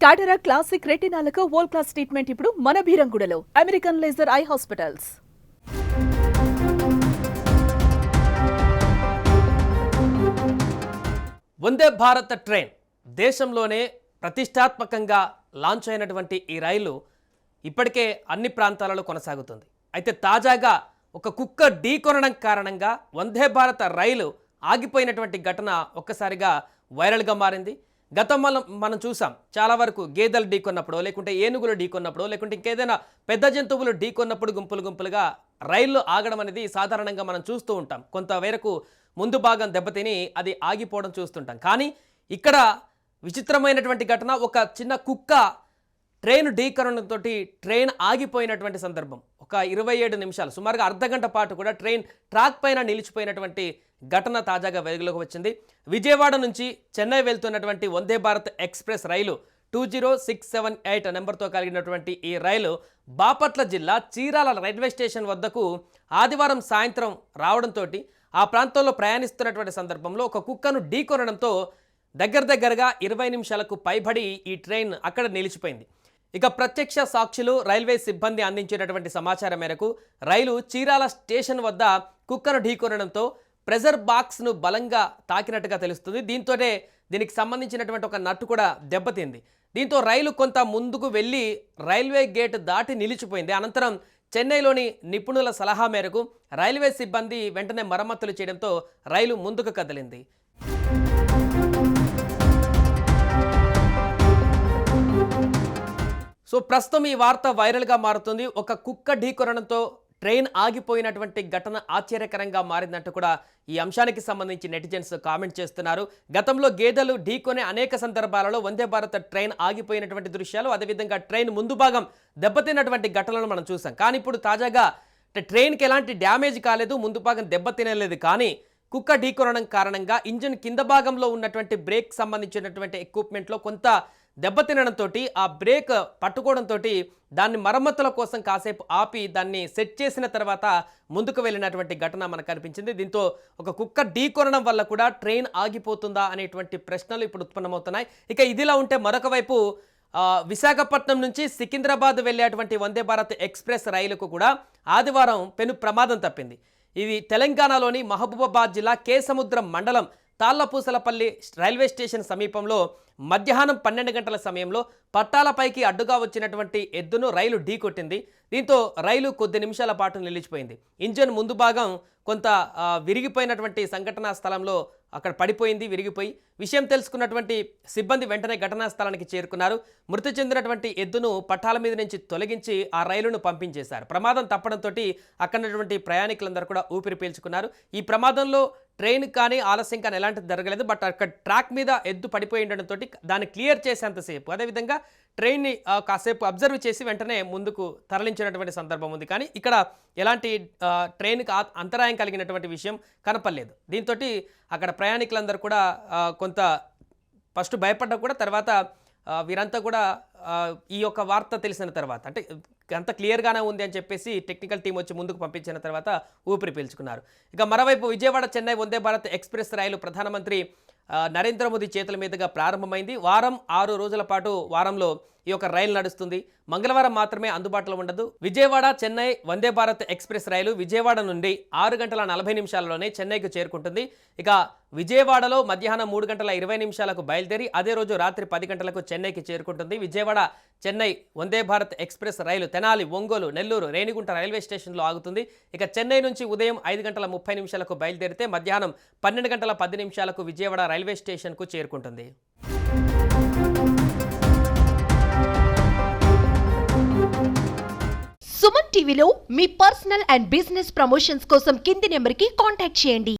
కాటరా classic రెటినాలకు world class treatment ఇప్పుడు మన భీరంగూడలో American laser eye hospitals. Vande Bharat train దేశంలోనే ప్రతిష్టాత్మకంగా లాంచ్ అయినటువంటి ఈ రైలు ఇప్పటికే అన్ని ప్రాంతాలలో కొనసాగుతుంది. అయితే తాజాగా ఒక కుక్క ఢీకొనడం కారణంగా వందే భారత్ రైలు ఆగిపోయినటువంటి ఘటన ఒక్కసారిగా వైరల్గా మారింది. గతంలో మనం చూసాం, చాలా వరకు గేదెలు ఢీకొన్నప్పుడు, లేకుంటే ఏనుగులు ఢీకొన్నప్పుడు, లేకుంటే ఇంకేదైనా పెద్ద జంతువులు ఢీకొన్నప్పుడు గుంపులుగా రైళ్లు ఆగడం అనేది సాధారణంగా మనం చూస్తూ ఉంటాం. కొంతవరకు ముందు భాగం దెబ్బతిని అది ఆగిపోవడం చూస్తుంటాం. కానీ ఇక్కడ విచిత్రమైనటువంటి ఘటన, ఒక చిన్న కుక్క ట్రైన్ ఢీకరణంతో ట్రైన్ ఆగిపోయినటువంటి సందర్భం. ఒక 27 నిమిషాలు, సుమారుగా అర్ధగంట పాటు కూడా ట్రైన్ ట్రాక్ పైన నిలిచిపోయినటువంటి ఘటన తాజాగా వెలుగులోకి వచ్చింది. విజయవాడ నుంచి చెన్నై వెళ్తున్నటువంటి వందే భారత్ ఎక్స్ప్రెస్ రైలు 20678 నెంబర్తో కలిగినటువంటి ఈ రైలు బాపట్ల జిల్లా చీరాల రైల్వే స్టేషన్ వద్దకు ఆదివారం సాయంత్రం రావడంతో ఆ ప్రాంతంలో ప్రయాణిస్తున్నటువంటి సందర్భంలో ఒక కుక్కను ఢీకొనడంతో దగ్గరగా 20 నిమిషాలకు పైబడి ఈ ట్రైన్ అక్కడ నిలిచిపోయింది. ఇక ప్రత్యక్ష సాక్షులు, రైల్వే సిబ్బంది అందించినటువంటి సమాచారం మేరకు రైలు చీరాల స్టేషన్ వద్ద కుక్కను ఢీకొనడంతో ప్రెజర్ బాక్స్ను బలంగా తాకినట్టుగా తెలుస్తుంది. దీనికి సంబంధించినటువంటి ఒక నట్టు కూడా దెబ్బతింది. దీంతో రైలు కొంత ముందుకు వెళ్ళి రైల్వే గేట్ దాటి నిలిచిపోయింది. అనంతరం చెన్నైలోని నిపుణుల సలహా మేరకు రైల్వే సిబ్బంది వెంటనే మరమ్మతులు చేయడంతో రైలు ముందుకు కదిలింది. సో ప్రస్తుతం ఈ వార్త వైరల్గా మారుతుంది. ఒక కుక్క ఢీకొనడంతో ట్రైన్ ఆగిపోయినటువంటి ఘటన ఆశ్చర్యకరంగా మారిందంటూ కూడా ఈ అంశానికి సంబంధించి నెటిజన్స్ కామెంట్ చేస్తున్నారు. గతంలో గేదెలు ఢీకొనే అనేక సందర్భాలలో వందే భారత్ ట్రైన్ ఆగిపోయినటువంటి దృశ్యాలు, అదేవిధంగా ట్రైన్ ముందు భాగం దెబ్బతిన్నటువంటి ఘటనలను మనం చూసాం. కానీ ఇప్పుడు తాజాగా ట్రైన్కి ఎలాంటి డ్యామేజ్ కాలేదు, ముందు భాగం దెబ్బతినలేదు. కానీ కుక్క ఢీకొనడం కారణంగా ఇంజిన్ కింద భాగంలో ఉన్నటువంటి బ్రేక్ సంబంధించినటువంటి ఎక్విప్మెంట్లో కొంత దెబ్బతినడంతో ఆ బ్రేక్ పట్టుకోవడంతో దాన్ని మరమ్మతుల కోసం కాసేపు ఆపి దాన్ని సెట్ చేసిన తర్వాత ముందుకు వెళ్ళినటువంటి ఘటన మనకు కనిపించింది. దీంతో ఒక కుక్క ఢీకొనడం వల్ల కూడా ట్రైన్ ఆగిపోతుందా అనేటువంటి ప్రశ్నలు ఇప్పుడు ఉత్పన్నమవుతున్నాయి. ఇక ఇదిలా ఉంటే మరొక వైపు విశాఖపట్నం నుంచి సికింద్రాబాద్ వెళ్ళేటువంటి వందే భారత్ ఎక్స్ప్రెస్ రైలుకు కూడా ఆదివారం పెను ప్రమాదం తప్పింది. ఇది తెలంగాణలోని మహబూబాబాద్ జిల్లా కేసముద్రం మండలం తాళ్లపూసలపల్లి రైల్వే స్టేషన్ సమీపంలో మధ్యాహ్నం 12 గంటల సమయంలో పట్టాలపైకి అడ్డుగా వచ్చినటువంటి ఎద్దును రైలు ఢీకొట్టింది. దీంతో రైలు కొద్ది నిమిషాల పాటు నిలిచిపోయింది. ఇంజన్ ముందు భాగం కొంత విరిగిపోయినటువంటి సంఘటనా స్థలంలో అక్కడ పడిపోయింది, విరిగిపోయి. విషయం తెలుసుకున్నటువంటి సిబ్బంది వెంటనే ఘటనా స్థలానికి చేరుకున్నారు. మృతి చెందినటువంటి ఎద్దును పట్టాల మీద నుంచి తొలగించి ఆ రైలును పంపించేశారు. ప్రమాదం తప్పడంతో అక్కడ ఉన్నటువంటి ప్రయాణికులందరూ కూడా ఊపిరి పీల్చుకున్నారు. ఈ ప్రమాదంలో ట్రైన్ కానీ ఆలస్యం కానీ ఎలాంటిది జరగలేదు. బట్ అక్కడ ట్రాక్ మీద ఎద్దు పడిపోయి ఉండడంతో దాన్ని క్లియర్ చేసేంతసేపు, అదేవిధంగా ట్రైన్ని కాసేపు అబ్జర్వ్ చేసి వెంటనే ముందుకు తరలించినటువంటి సందర్భం ఉంది. కానీ ఇక్కడ ఎలాంటి ట్రైన్కి అంతరాయం కలిగినటువంటి విషయం కనపడలేదు. దీంతో అక్కడ ప్రయాణికులందరూ కూడా కొంత ఫస్ట్ భయపడ్డా కూడా తర్వాత వీరంతా కూడా ఈ యొక్క వార్త తెలిసిన తర్వాత, అంటే అంత క్లియర్గానే ఉంది అని చెప్పేసి టెక్నికల్ టీం వచ్చి ముందుకు పంపించిన తర్వాత ఊపిరి పీల్చుకున్నారు. ఇక మరోవైపు విజయవాడ చెన్నై వందే భారత్ ఎక్స్ప్రెస్ రైలు ప్రధానమంత్రి నరేంద్ర మోదీ చేతుల మీదుగా ప్రారంభమైంది. 6 రోజుల పాటు వారంలో ఈ యొక్క రైలు నడుస్తుంది. మంగళవారం మాత్రమే అందుబాటులో ఉండదు. విజయవాడ చెన్నై వందే భారత్ ఎక్స్ప్రెస్ రైలు విజయవాడ నుండి 6 గంటల 40 నిమిషాలలోనే చెన్నైకు చేరుకుంటుంది. ఇక విజయవాడలో మధ్యాహ్నం 3 గంటల 20 నిమిషాలకు బయలుదేరి అదే రోజు రాత్రి 10 గంటలకు చెన్నైకి చేరుకుంటుంది. విజయవాడ చెన్నై వందే భారత్ ఎక్స్ప్రెస్ రైలు తెనాలి, ఒంగోలు, నెల్లూరు, రేణిగుంట రైల్వే స్టేషన్లో ఆగుతుంది. ఇక చెన్నై నుంచి ఉదయం 5 గంటల 30 నిమిషాలకు బయలుదేరితే మధ్యాహ్నం 12 గంటల 10 నిమిషాలకు విజయవాడ రైల్వే స్టేషన్కు చేరుకుంటుంది. సుమన్ టీవీలో మీ పర్సనల్ అండ్ బిజినెస్ ప్రమోషన్స్ కోసం కింది నెంబర్కి కాంటాక్ట్ చేయండి.